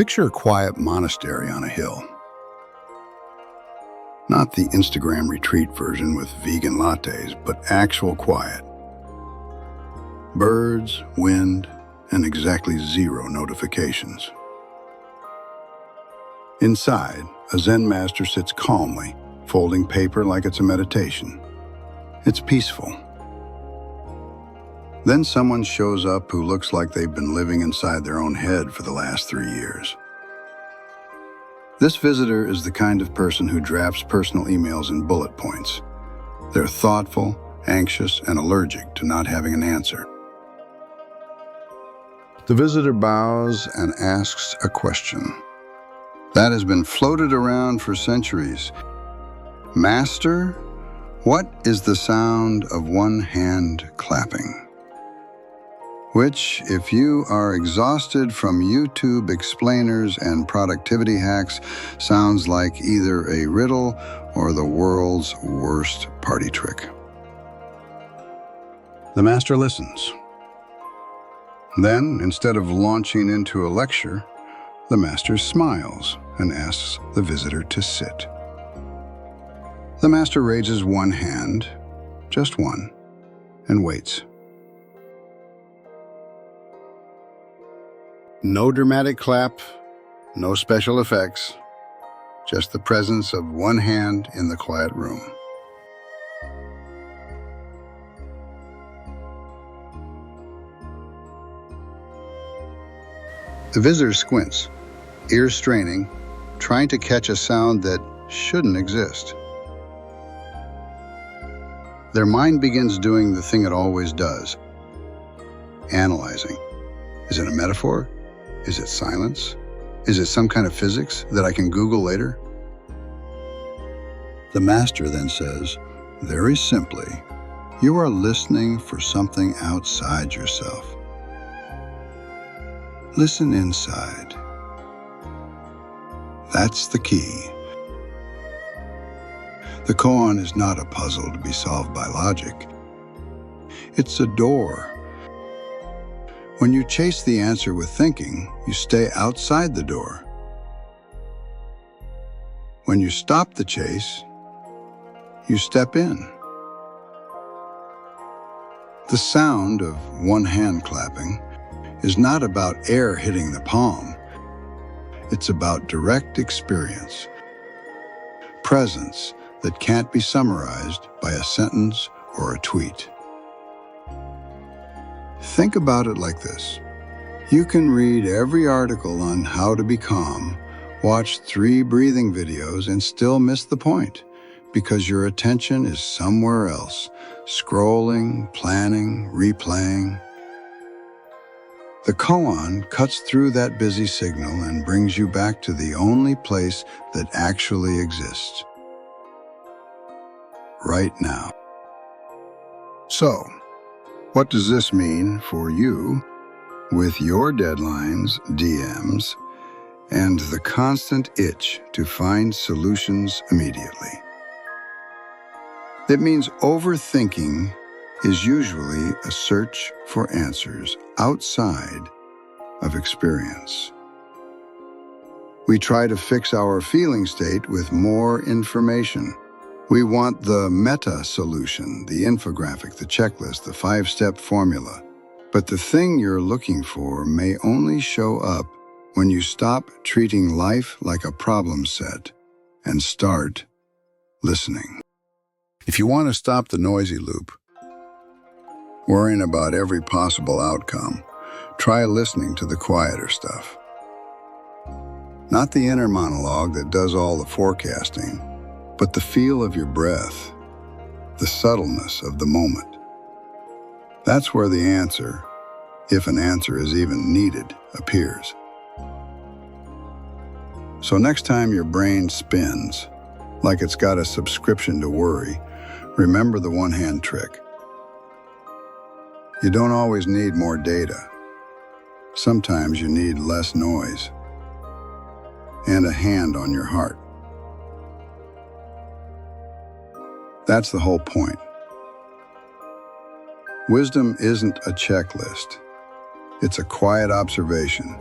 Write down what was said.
Picture a quiet monastery on a hill. Not the Instagram retreat version with vegan lattes, but actual quiet. Birds, wind, and exactly 0 notifications. Inside, a Zen master sits calmly, folding paper like it's a meditation. It's peaceful. Then someone shows up who looks like they've been living inside their own head for the last 3 years. This visitor is the kind of person who drafts personal emails in bullet points. They're thoughtful, anxious, and allergic to not having an answer. The visitor bows and asks a question that has been floated around for centuries. Master, what is the sound of one hand clapping? Which, if you are exhausted from YouTube explainers and productivity hacks, sounds like either a riddle or the world's worst party trick. The master listens. Then, instead of launching into a lecture, the master smiles and asks the visitor to sit. The master raises one hand, just one, and waits. No dramatic clap, no special effects, just the presence of one hand in the quiet room. The visitor squints, ears straining, trying to catch a sound that shouldn't exist. Their mind begins doing the thing it always does, analyzing. Is it a metaphor? Is it silence? Is it some kind of physics that I can Google later? The master then says, very simply, you are listening for something outside yourself. Listen inside. That's the key. The koan is not a puzzle to be solved by logic. It's a door. When you chase the answer with thinking, you stay outside the door. When you stop the chase, you step in. The sound of one hand clapping is not about air hitting the palm. It's about direct experience, presence that can't be summarized by a sentence or a tweet. Think about it like this. You can read every article on how to be calm, watch 3 breathing videos, and still miss the point because your attention is somewhere else, scrolling, planning, replaying. The koan cuts through that busy signal and brings you back to the only place that actually exists. Right now. So, what does this mean for you with your deadlines, DMs, and the constant itch to find solutions immediately? It means overthinking is usually a search for answers outside of experience. We try to fix our feeling state with more information. We want the meta solution, the infographic, the checklist, the 5-step formula. But the thing you're looking for may only show up when you stop treating life like a problem set and start listening. If you want to stop the noisy loop, worrying about every possible outcome, try listening to the quieter stuff. Not the inner monologue that does all the forecasting, but the feel of your breath, the subtleness of the moment. That's where the answer, if an answer is even needed, appears. So next time your brain spins, like it's got a subscription to worry, remember the one-hand trick. You don't always need more data. Sometimes you need less noise and a hand on your heart. That's the whole point. Wisdom isn't a checklist. It's a quiet observation,